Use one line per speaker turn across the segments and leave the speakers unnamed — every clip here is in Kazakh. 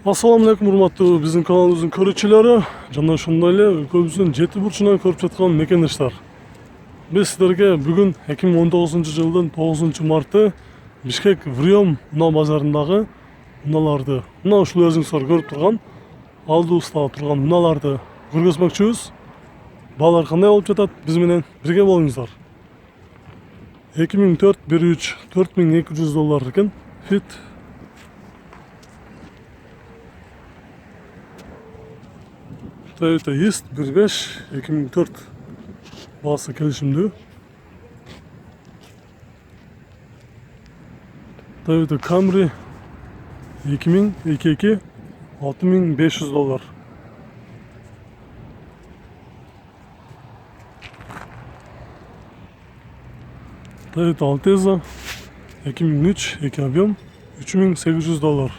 Assalamu alaikum урматтуу биздин каналыбыздын көрүүчүлөрү жана ошондой эле өлкөбүздүн жети бурчунан көрүп жаткан мекендештер. Биз силерге бүгүн 2019 жылдын 9 марты Бишкек Вриом унаа базарындагы унааларды, мына ушул өзүңүздөр көрүп турган алдыбызда турган унааларды көргөзмөкчүбүз. Баалар кандай болуп жатат? Биз менен бирге болуңуздар. 2004 13 4200 доллар экен фит. Toyota East 1.5 2004 baası kelişimli. Toyota Camry 2022 6500 dolar. Toyota Alteza 2003 2 объем 3800 dolar.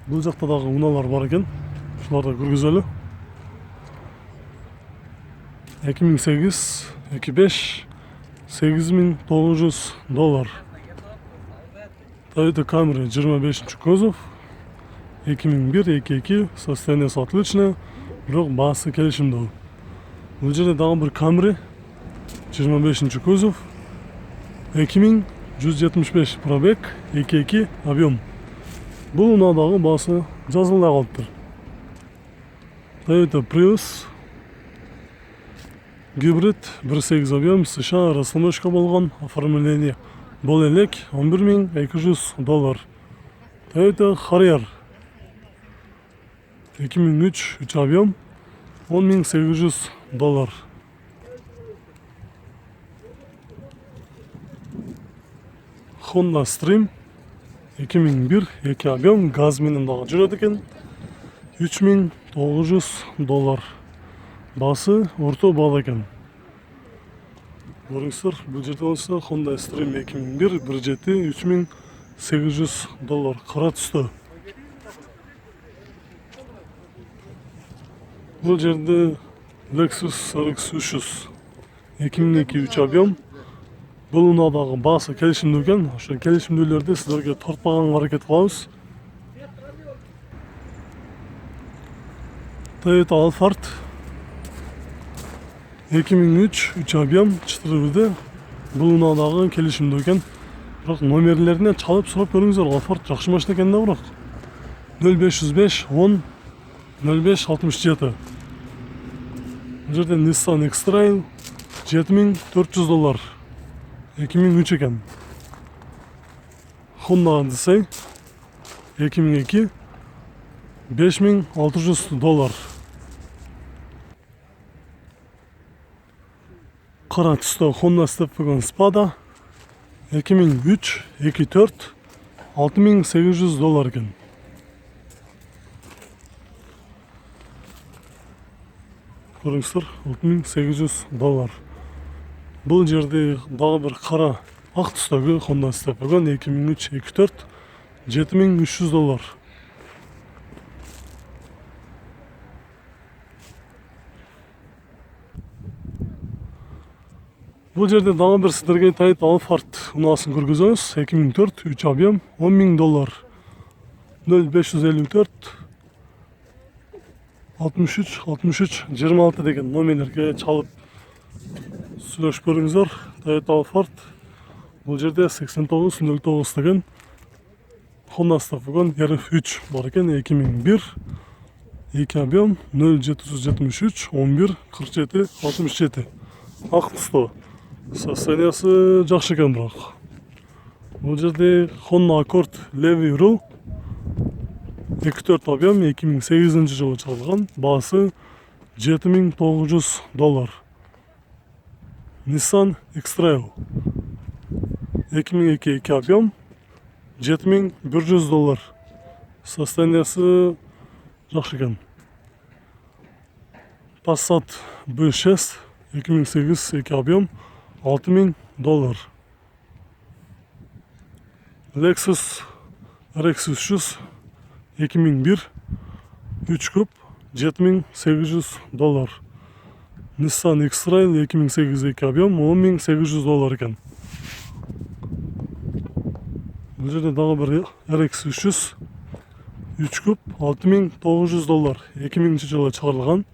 Бұл жақта дағы уналар бар екен. Шуларды көргізелі. 2008 25 8900 доллар. Toyota Camry 25 кузов 2001 22 состояниесі отличное, бірақ басы келісімді. Бұл жерде дағы бір Camry 25 кузов 2175 пробег 22 объем. Бұл унадагы басы жазылмай калыптыр. Toyota Prius гибрид 1.8 объем США расстановка болгон оформление. Бул элек 11200 доллар. Toyota Harrier 2003 3 объем 10800 доллар. Honda Stream 2001 2 объем газ менен дагы жүрөт экен. 3900 доллар. Басы орто баал экен. Көрүңүздөр, бул жерде болсо Honda Stream 2001 1.7 3800 доллар. Кара түстө. Бул жерде Lexus RX 300 2002 3 объем. Бұл унадагы басы келишимдүү экен. Ошо келишимдүүлөрдү силерге тартпаганга аракет кылабыз. Toyota Alphard 2003 3 объем 4 Бұл унадагы келишимдүү экен. Бирок номерлерине чалып сурап көрүңүздөр. Alphard жакшы машина экен да бирок. 0505 10 05 67. Бул жерде Nissan X-Trail 7400 доллар. 2003 екен. Honda Odyssey 2002 5600 доллар. Кара түстө Honda Step Wagon Spada 2003 24 6800 доллар екен. Көрүңүздөр 6800 доллар. Бұл жерде дағы бір қара ақ түстегі Honda Step Wagon 2003 24 7300 доллар. Бұл жерде дағы бір сіздерге Toyota Alphard унаасын көргөзөбүз. 2004 3 объем 10.000 доллар. 0554 63 63 26 деген номерлерге чалып сүйлөшүп көрүңүздөр. Toyota Alphard. Бул жерде 8909 деген Honda Step Wagon RF3 бар екен. 2001 2 объем 0773 11 47 67. Ак түстө. Состояниясы жакшы экен бирок. Бул жерде Honda Accord Levy Rule 24 объем 2008 жылы чыгарылган. Баасы 7900 доллар. Nissan X-Trail 2002 2 объем 7100 доллар. Состояниясы жакшы экен. Passat B6 2008 2 объем 6000 доллар. Lexus RX 300 2001 3 куб 7800 доллар. Nissan X-Trail 2008 2 объем 10800 доллар екен. Бұл жерде дағы бір RX 300 3 күп $6,900 2000 жылы шығарылған.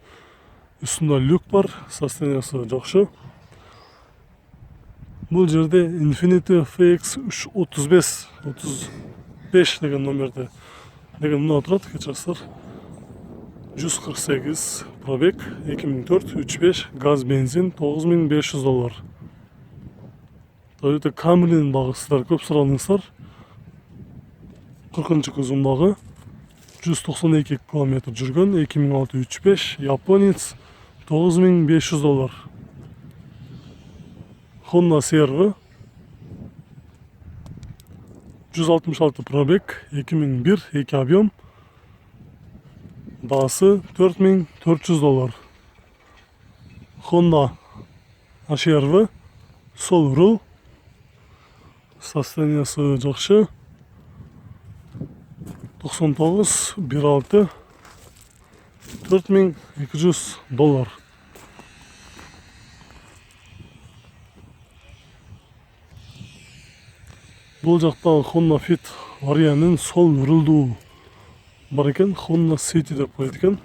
Үстінде люк бар, состояниясы жақсы. Бұл жерде Infiniti FX 35 деген номерде деген мына тұрады, кешіріңіздер. 148 пробег, 2004 3.5 газ бензин $9,500. Toyota Camry'nin bağı sizler көп сұрадыңыздар. 40-cı kuzumдағы 192 km жүрген 2006 3.5 Японец $9,500. Honda CR-V 166 пробег, 2001 2 объем, бағасы $4,400. Honda HR-V сол рул, состояниясы жақсы, 99 1.6 $4,200. Бұл жақтағы Honda Fit Variant'ın сол рулду бар екен, Honda City деп қойды екен.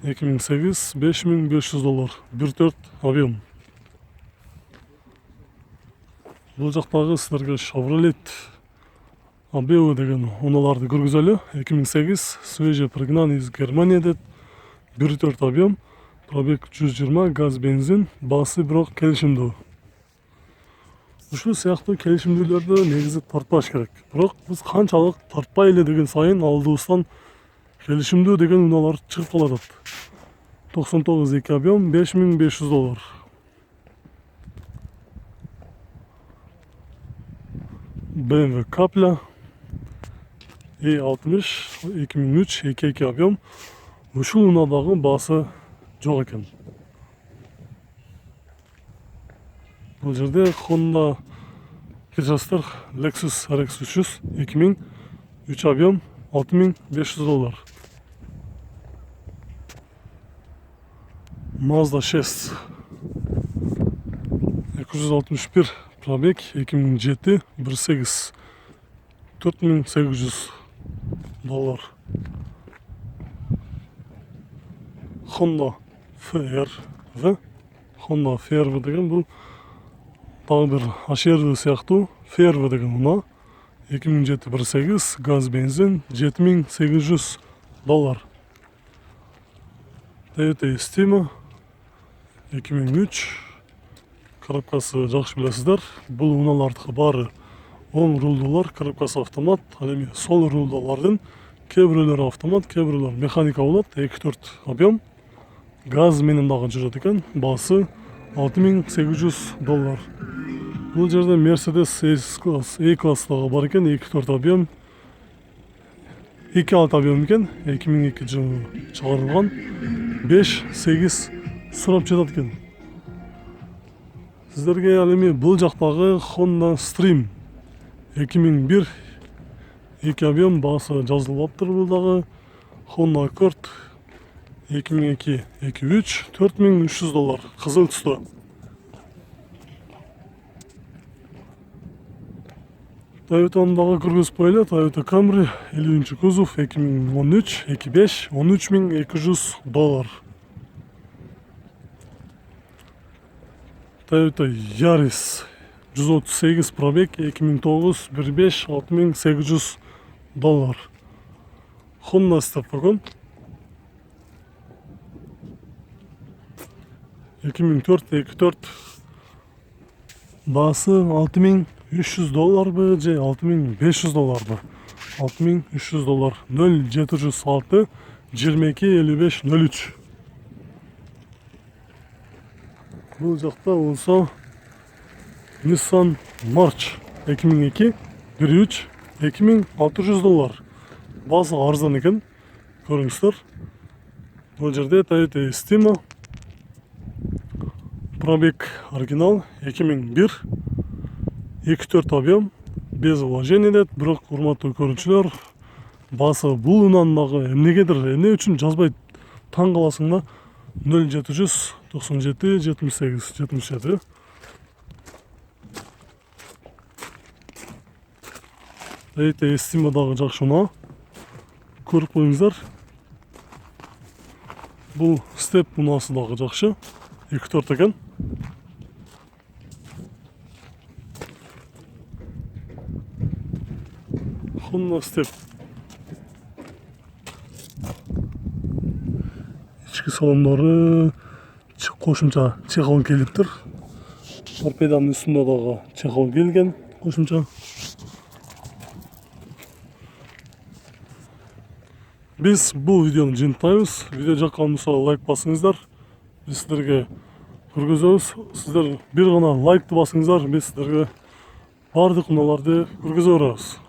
2008 $5,500, 1.4 объем. Бұл жақтағы сіздерге Chevrolet Aveo деген оналарды көргізелі. 2008 свежий пригнан из Германия деді, 1.4 объем, пробег 120, газ бензин, басы бірақ келішімді. Ушул сияқты келишимдүүлөрдү негизи тартпаш керек. Бирок биз канчалык тартпайлы деген сайын алдыбыздан келишимдүү деген унаалар чыгып калат. 99 2 объем $5,500. BMW Capla E60 2003 2 объем. Ушул унадагы баасы жок экен. Бұл жерде Honda кешіріңіздер Lexus RX 300 2003 объем $6,500. Mazda 6 261 пробег 2007 1.8 $4,800. Honda FR-V деген бұл тағы бір HR-V сияқты FR-V деген ұна 2007 1.8 газ бензин $7,800. Toyota Estima 2003 коробкасы жақсы білесіздер. Бұл уналардығы бары оң рулдулар, коробкасы автомат, әлеме сол рулдулардың кейбіреулері автомат, кейбіреулері механика болады, 2.4 объем, газ менендағы жүреді екен, басы $6,800. Бұл жерде Mercedes E-класстағы бар екен, 2.4 объем, 2.6 объем екен, 2002 жылы шығарылған, 5-8 сұрап жетеді екен. Сіздерге әлеме бұл жақтағы Honda Stream 2001 2 объем, басы жазылып тұр. Бұлдағы Honda Accord 2002 2.3 $4,300, қызыл түсті. Toyota'nдағы кіргіз пойлы Toyota Camry 50-ci кузов 2013 2.5 $13,200. Toyota Yaris 138 пробег 2009 1.5 $6,800. Honda Step Wagon 2004 2.4 басы $6,300 бы же $6,500 бы? $6,300. 0706 22 55 03. Бұл жақта болса Nissan March 2002 1.3 $2,600. Басы арзан екен, көріңіздер. Бұл жерде Toyota Estima пробег оригинал 2001 2.4 объем, без вложений деді. Бірақ урматтуу көрүүчүлөр, басы бұл унандағы эмнегедир эмне үчүн жазбай таң каласың да. 0797 78 77. Эйте эстима дагы жакшы унаа. Көрүп коюңуздар. Бул степ унаасы дагы жакшы. 2-4 экен. Honda step. İçki salonları qo'shimcha chexol kelibdir. Torpedanın üstünde dağı chexol kelgan qo'shimcha. Biz bu videoni jintaymiz. Video yoqqan bo'lsa like bosingizlar. Biz sizlarga ko'rgazamiz. Sizlar bir gana like bosingizlar. Biz sizlarga bardıq unalarni ko'rgazaveramiz.